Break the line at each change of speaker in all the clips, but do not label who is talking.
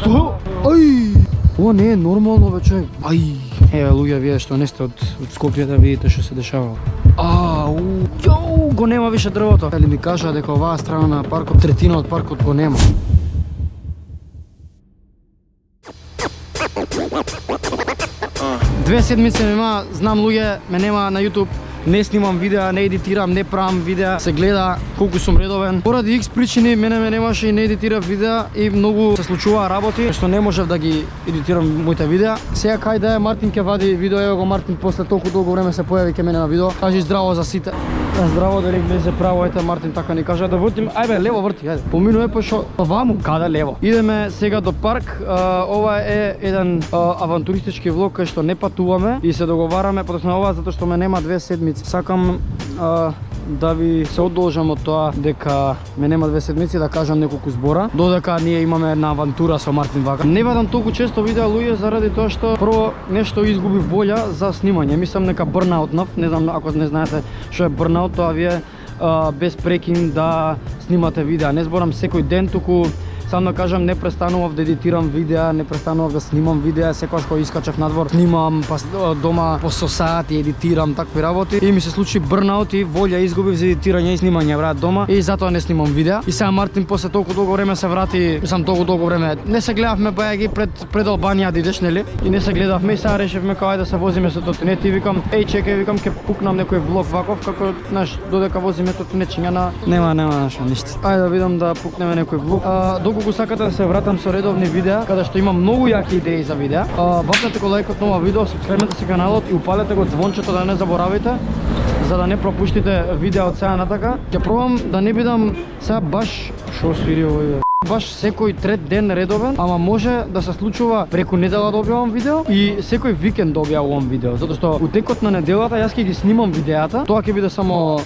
Што? Ај! Ова не е нормално, бе, човек. Ај! Еве, луѓе, вие што не сте од Скопје да видите што се дешава. Јоу, го нема више дрвото. Али ми кажа дека оваа страна на паркот, третина од паркот го нема. Две седмици нема, знам луѓе, ме нема на YouTube. Не снимам видеа, не едитирам, не правам видеа, се гледа колку сум редовен. Поради X причини мене ме немаше и не едитирав видеа и многу се случуваа работи што не можев да ги едитирам моите видеа. Сега кај да е Мартин ќе вади видео, ево го Мартин после толку долго време се појави ке мене на видео. Кажи здраво за сите. Здраво, дали влезе право, ете Мартин така ни кажа да вртим. Ајбе, лево врти, ајде. Поминуваме пошо ваму, каде лево. Идеме сега до парк. Ова е еден авантуристички влог кај што не патуваме и се договараме подоцна ова затоа што ме нема 2 седмици. Сакам да ви се одолжам од тоа дека ме нема 2 седмици да кажам неколку збора, додека ние имаме една авантура со Мартин вака. Не вадам толку често видеа луѓе заради тоа што прво нешто изгуби волја за снимање. Мислам нека бърнаутнав, не знам ако не знаете што е бърнаут, тоа вие без прекин да снимате видеа. Не зборам секој ден, туку само да кажам, не престанував да едитирам видеа, не престанував да снимам видеа, секогаш кога искачав надвор, снимам, па дома по саат и едитирам такви работи. И ми се случи бърнаут и волја изгубив за едитирање и снимање брат дома и затоа не снимам видеа. И сега Мартин после толку долго време се врати, мислам толку долго време. Не се гледавме бајаги пред Албанија да идеш, нели? И не се гледавме и сега решивме кај да се возиме со тотинет и викам, еј чекај, викам ќе пукнам некој влог ваков како знаеш, додека возиме тотинетчиња на нема нешто ништо. Ајде да видам да пукнеме некој влог. Доколку сакате да се вратам со редовни видеа, каде што имам многу јаки идеи за видеа, бапнете го лајкот на ова видео, субскрибнете се каналот и упалете го звончето да не заборавите, за да не пропуштите видеа од сега натака. Ќе пробам да не бидам сега баш шо свири овој баш секој трет ден редовен, ама може да се случува преку недела да објавам видео и секој викенд да објавувам видео, затоа што у текот на неделата јас ќе ги снимам видеата, тоа ќе биде само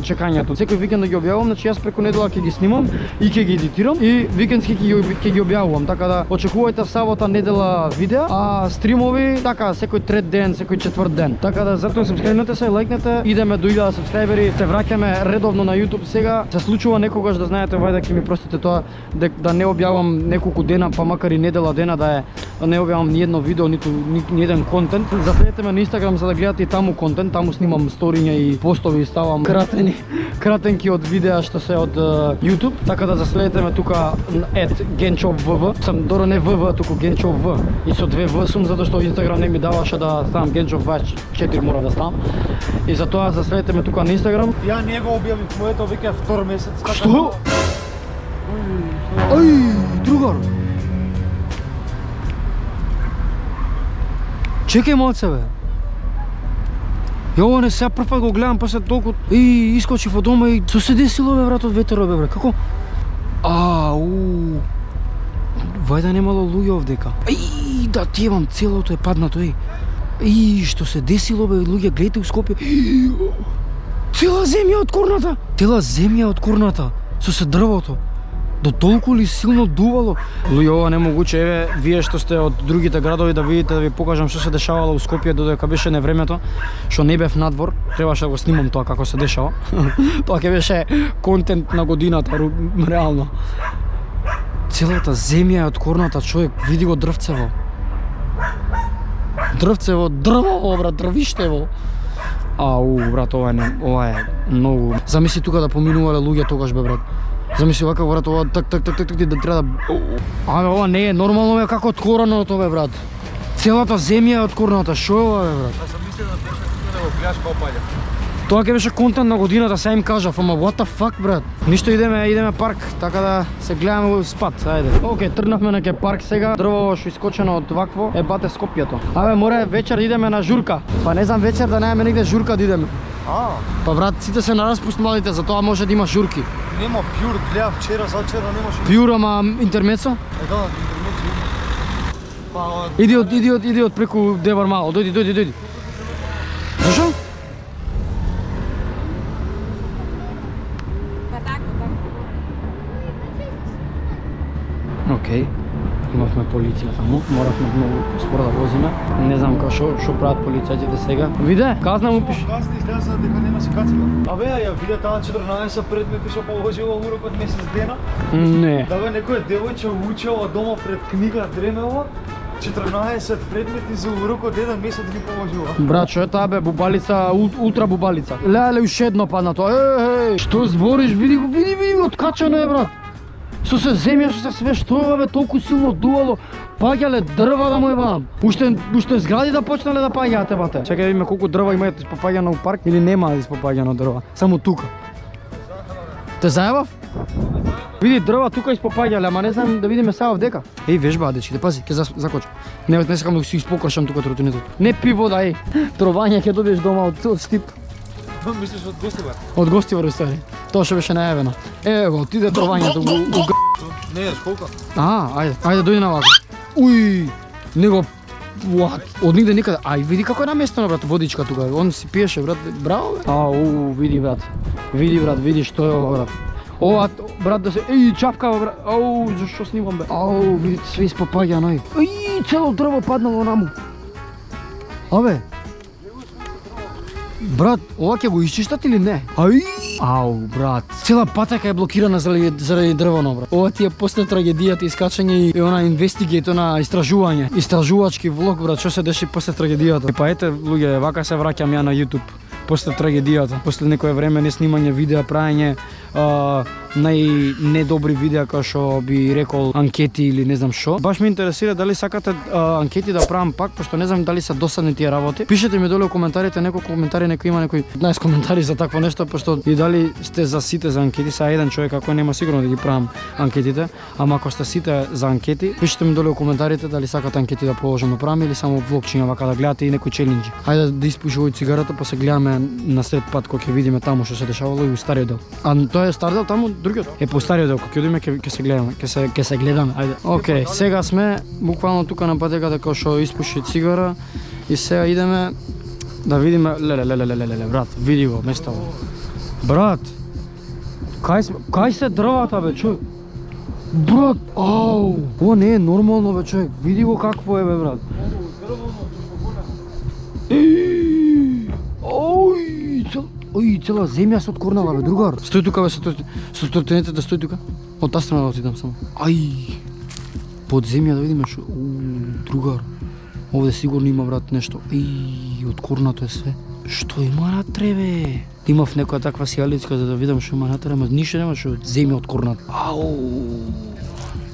чекањето. Секој викенд да ги објавувам, значи јас преку недела ќе ги снимам и ќе ги едитирам и викендски ќе ги објавувам, така да очекувајте сабота, недела видеа, а стримови така секој трет ден, секој четврт ден. Така да затоа субскрибнете се, лајкнете, идеме до 1000 субскрајбери, се враќаме редовно на YouTube сега. Се случува некогаш да знаете, вајде ќе ми простите тоа, да не објавам неколку дена, па макар и недела дена да не објавам ни едно видео, ниту ни еден контент. Заследете ме на Instagram за да гледате и таму контент, таму снимам сториња и постови и ставам кратенки од видеа што се од YouTube. Така да заследете ме тука @genchov_vv. Сам доро не ВВ, туку genchov и со 2 В сум, затоа што Instagram не ми даваше да ставам genchov24 мора да ставам. И затоа заследете ме тука на Instagram.
Ја не го објавив моето, вика втор месец.
Што? Ај, другар. Чекај малце, бе. Ја не сега прв пат го гледам после толку. Искочив од дома и што се десило, бе, брат, од ветерот, бе, како? Вајда немало луѓе овдека. Да ти имам целото е паднато, што се десило, бе, луѓе, гледате у Скопје. Цела земја откорната. Цела земја откорната со се дрвото. До толку ли силно дувало? Луѓе, ова немогуче, еве, вие што сте од другите градови да видите, да ви покажам што се дешавало у Скопје додека беше невремето, што не бев надвор, требаше да го снимам тоа како се дешава. Тоа ќе беше контент на годината, реално. Целата земја е откорната, човек, види го дрвцево. Дрвцево, дрво, брат, дрвиштево. Брат, ова е многу. Замисли тука да поминувале луѓе тогаш, бе, брат. Замисли вака, брат, ова так да треба да... ова не е нормално, бе, како откорено тоа, бе, брат. Целата земја е откорната, шо е ова, бе, брат?
Сам мисле да го гледаш па опаѓа.
Тоа ќе беше контент на годината, сега им кажав, ама what the fuck, брат? Ништо, идеме парк, така да се гледаме спат, ајде. Океј, тргнавме на парк сега, дрво што искочено од вакво, бате Скопјето. Море вечер идеме на журка, па не знам вечер да немаме негде журка да идеме. Па брат, сите се на распуст младите, затоа може да има журки.
Нема пјур, гледав вчера, завчера немаше.
Пјур, ама интермецо?
Да, интермецо.
Иди од преку Девар мало, дојди. Зашо? Океј. Имавме полиција таму, моравме многу споро да возиме. Не знам што прават полицајците сега. Виде, казна му пише.
Казни излеза дека нема си кацила. Абе, ја виде таа 14 предмети што положила урокот месец дена.
Не.
Да бе, некоја девојче учела дома пред книга дремела. 14 предмети за урокот еден месец ги положила.
Брат, што е таа бе, бубалица, ултра бубалица. Леле, уште едно падна тоа. Што збориш? Види го, види, откачано е, брат. Со се земја, што се све, што е, бе, толку силно дувало. Паѓале дрва да му ебам. Уште згради да почнале да паѓаат, бате. Чекај да видиме колку дрва има испопаѓано у парк или нема испопаѓано дрва. Само тука. Те заебав? Види дрва тука испопаѓале, ама не знам да видиме сега вдека. Вежба, дечките, пази, ќе закочам. Не сакам да си испокашам тука тротинетот. Не пи вода, Трување ќе добиеш дома од Стип.
Мислиш од Гостивар?
Од Гостивар устави. Тоа што беше најавено. Ево, отиде трувањето
Не, школка.
Ајде дојди на вака. Уј, него од нигде никаде. Види како е наместено, брат, водичка тука. Он си пиеше, брат. Браво, бе. Види, брат. Види што е ова, брат. Ова, брат, да се... чапкава, брат. Зашто снимам, бе? Видите, све испопаѓано, цело дрво паднало наму. Абе. Брат, ова ќе го исчистат или не? Брат. Цела патека е блокирана заради дрвено, брат. Ова ти е после трагедијата, искачање и она инвестигейт, она истражување. Истражувачки влог, брат, што се деши после трагедијата. Па ете, луѓе, вака се враќам ја на YouTube. После трагедијата, после некое време не снимање видеа, праење најнедобри видеа, како што би рекол анкети или не знам што. Баш ме интересира дали сакате анкети да правам пак, пошто не знам дали се досадни тие работи. Пишете ми доле во коментарите некои коментари, некој има некои 15 коментари за такво нешто, пошто и дали сте за сите за анкети, са еден човек ако нема сигурно да ги правам анкетите, ама ако сте сите за анкети, пишете ми доле во коментарите дали сакате анкети да положам да правам или само влогчиња вака да гледате и некои челенџи. Ајде да испушуваме цигарата, па се гледаме на след пат кога ќе видиме таму што се дешавало и у стариот дел. Тоа е стар дел, таму другиот. По стариот дел, кога ќе одиме ќе се гледаме, ќе се гледаме. Ајде. Океј, сега сме буквално тука на патеката кога што испуши цигара и сега идеме да видиме леле брат, види го местото. Брат. Кај се дрвата бе, човек? Брат, ова не е нормално бе, човек. Види го какво е бе, брат. Цела земја се откорнала бе, другар. Стој тука бе, со тротинетата стој тука. Од таа страна да отидам само. Под земја да видиме што. Другар. Овде сигурно има, брат, нешто. Откорнато е све. Што има натре бе? Имав некоја таква сијаличка за да видам што има натре, ама ништо нема што земја откорнато.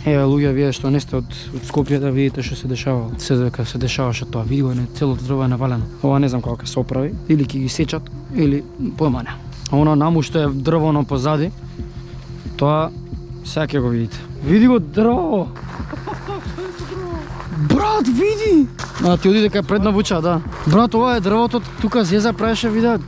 Еве луѓе, вие што не сте од Скопје да видите што се дешава. Дека се дешаваше тоа, види го, целото дрво е навалено. Ова не знам како ќе се оправи, или ќе ги сечат, или појма не. Оно наму што е дрвено позади, тоа сега ќе го видите. Види го дрво! Брат, види! Ти оди дека е предна вуча, да. Брат, ова е дрвото, тука Зеза правеше видео.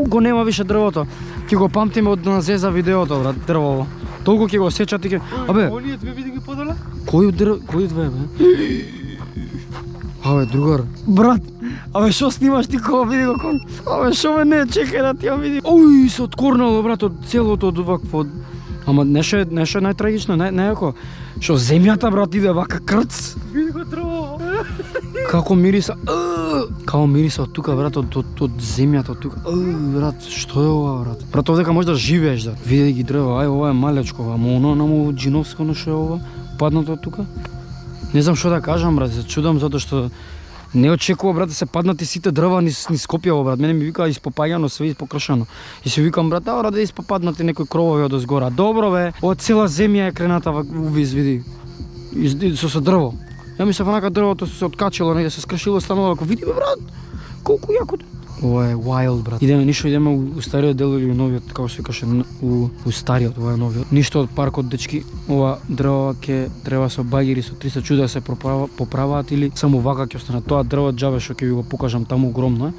Го нема више дрвото. Ќе го памтиме од на Зеза видеото, брат, дрвово. Толку ќе го сечат и ќе...
Оние две види ги подоле?
Кои две, бе? Другар. Брат, шо снимаш ти кога види го кон? Шо ме не, чекај да ти ја види. Се откорнало, брат, од целото од вакво... Ама нешто е најтрагично, најако. Шо земјата, брат, иде вака крц.
Види го дрво.
Како мириса. Како мириса од тука, брат, од земјата од тука. Брат, што е ова, брат? Брат, овдека може да живееш, да. Види ги дрва, ова е малечко, ама оно намо джиновско нешто е ова, паднато од тука. Не знам што да кажам, брат, се чудам затоа што не очекува, брат, да се паднати сите дрва низ Скопје, брат. Мене ми вика испопаѓано, све испокршено. И си викам, брат, да испопаднати некои кровови од озгора. Добро бе, од цела земја е крената увиз, види. Со дрво. Ја мислев онака дрвото се откачило, негде се скршило, станало ако види бе, брат. Колку јако. Ова е wild, брат. Идеме у стариот дел или у новиот, како се викаше, у стариот, ова е новиот. Ништо од паркот, дечки. Ова дрво ќе треба со багери, со 300 чуда да се поправаат или само вака ќе остане. Тоа дрво џабе што ќе ви го покажам таму огромно е.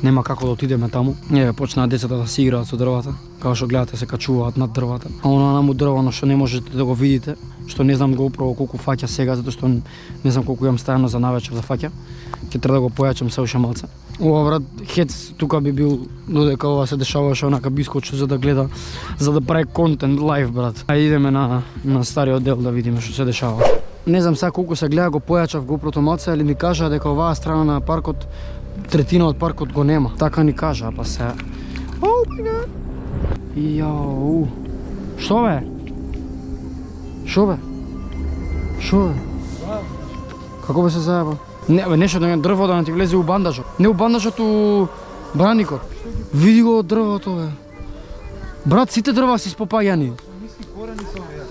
Нема како да отидеме таму. Почнаа децата да си играат со дрвата. Како што гледате се качуваат над дрвата. А оно наму дрвано што не можете да го видите, што не знам GoPro колку фаќа сега, затоа што не знам колку имам стајано за навечер да фаќа. Ќе треба да го појачам се уште малце. Ова, брат, хец тука би бил додека ова се дешаваше, онака би искочил за да гледа, за да прави контент лайв, брат. Идеме на стариот дел да видиме што се дешава. Не знам сега колку се гледа, го појачав GoPro-то малце, или ми кажа дека оваа страна на паркот, третина од паркот го нема. Така ни кажа, па се... Оу, my Јау. Што бе? Шо бе? Шо бе? Како бе се заеба? Не, бе, нешто да не дрво да не ти влезе у бандажот. Не у бандажот, у браникот. Види го од дрвото, бе. Брат, сите дрва си спопаѓани.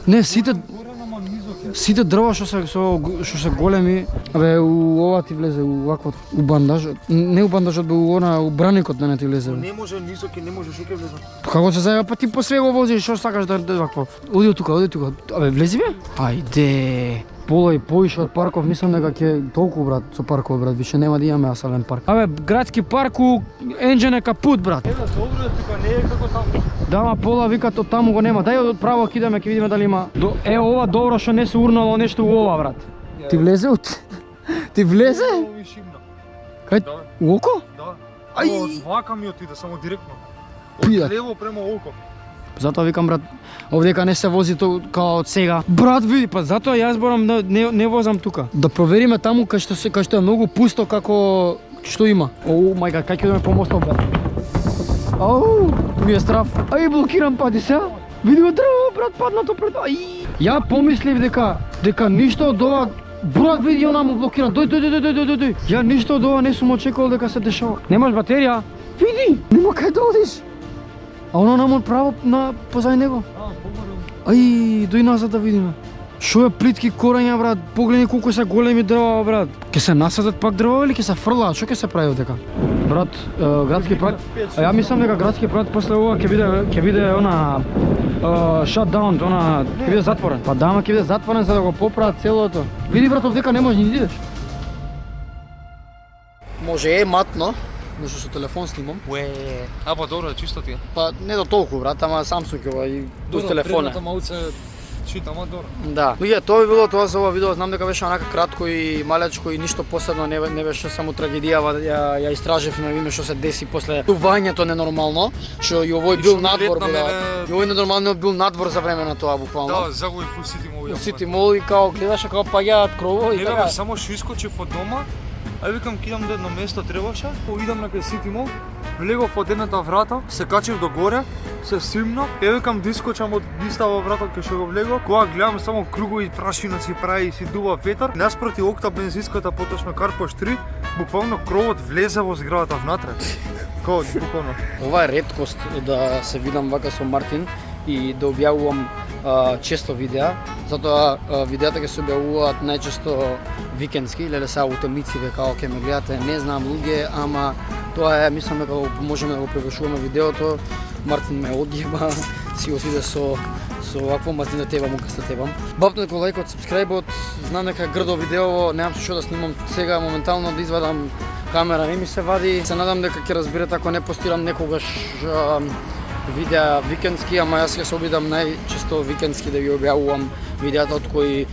Не, сите дрва што се големи, бе, у ова ти влезе, у ваквот, у бандажот. Не у бандажот, бе, у браникот да не ти влезе.
Не може низок и не може шуке влезе.
Како се заеба, па ти по све го возиш, што сакаш да вакво. Оди од тука. Абе, влези бе? Ајде. Пола и поише од парков, мислам дека ќе толку, брат, со парков, брат, више нема да имаме асален парк. Абе, градски парк у енџен е капут, брат.
Добро е тука, не е како таму.
Да, ма Пола викат од таму го нема. Дај од право ќе идеме, ќе видиме дали има. Е, ова добро што не се урнало нешто у ова, брат. Ти влезе од... Ти влезе? Кај? У око?
Да.
Ај.
Од вака ми отиде, само директно.
Пијат.
Од лево према око.
Затоа викам, брат, овдека не се вози то као од сега. Брат, види, па затоа јас борам да не возам тука. Да провериме таму кај што е многу пусто како што има. Оу, мај гад, кај ќе идеме по мостот, брат. Ау, ми е страф. Ај, блокирам пади сега. Види го дрво, брат, паднато пред. Ај. Ја помислив дека ништо од ова. Брат, види она му блокиран. Дој. Ја ништо од ова не сум очекувал дека се дешава. Немаш батерија? Види, нема кај да одиш. А оно намон право на позај него. Ај, дој назад да видиме. Шо е плитки корења, брат? Погледни колку се големи дрва, брат. Ке се насадат пак дрва или ке се фрлаат? Што ке се прави дека? Брат, градски парк. А ја мислам дека градски парк после ова ќе биде она shutdown, она ќе биде затворен. Па да, ма ќе биде затворен за да го поправат целото. Види, брат, овдека не можеш ни да идеш. Може е матно. Нешто со телефон снимам.
А, па добро, чисто ти е.
Па не до толку, брат, ама Samsung ова и без телефона.
Добро, малце чита, ама добро.
Да. Луѓе, тоа би било тоа за ова видео. Знам дека беше онака кратко и малечко и ништо посебно не беше само трагедијава. Ја истраживме, видиме што се деси после тувањето ненормално, што и овој бил надвор, брат. И овој ненормалниот бил надвор за време на тоа буквално.
Да, загуби по Сити Мол.
Сити Мол и као гледаше како паѓаат крово и така.
Не, само што искочив од дома. Ај викам ке идам до едно место требаше, идам на кај Сити Мол, влегов од едната врата, се качив до горе, се симнав, викам да искочам од истава врата кај што го влегов, кога гледам само кругови прашина си прави и си дува ветар, наспроти окта бензинската, поточно Карпош 3, буквално кровот влезе во зградата внатре. Кога, буквално.
Ова е реткост да се видам вака со Мартин и да објавувам често видеа, затоа видеата ќе се објавуваат најчесто викендски, или сега утомниците као ќе ме гледате, не знам луѓе, ама тоа е, мислам дека можеме да го превршуваме видеото. Мартин ме одјеба, си отиде со вакво мазина тебам, укаста тебам. Бапнете го лајкот, сабскрајбот, знам дека грдо видео, немам што да снимам сега моментално да извадам камера, не ми се вади. Се надам дека ќе разберете ако не постирам некогаш видеа викендски, ама јас ќе се обидам најчесто викендски да ви објавувам видеата од кои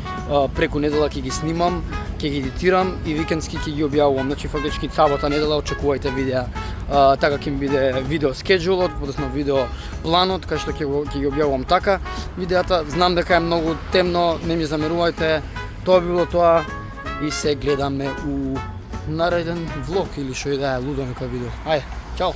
преку недела ќе ги снимам, ќе ги едитирам и викендски ќе ги објавувам. Значи фактички сабота недела очекувајте видеа. Така ќе ми биде видео скеџулот, подоцна видео планот, кај што ќе ги објавувам така видеата. Знам дека е многу темно, не ми замерувајте. Тоа би било тоа и се гледаме у нареден влог или што и да е лудо нека видео. Ајде, чао.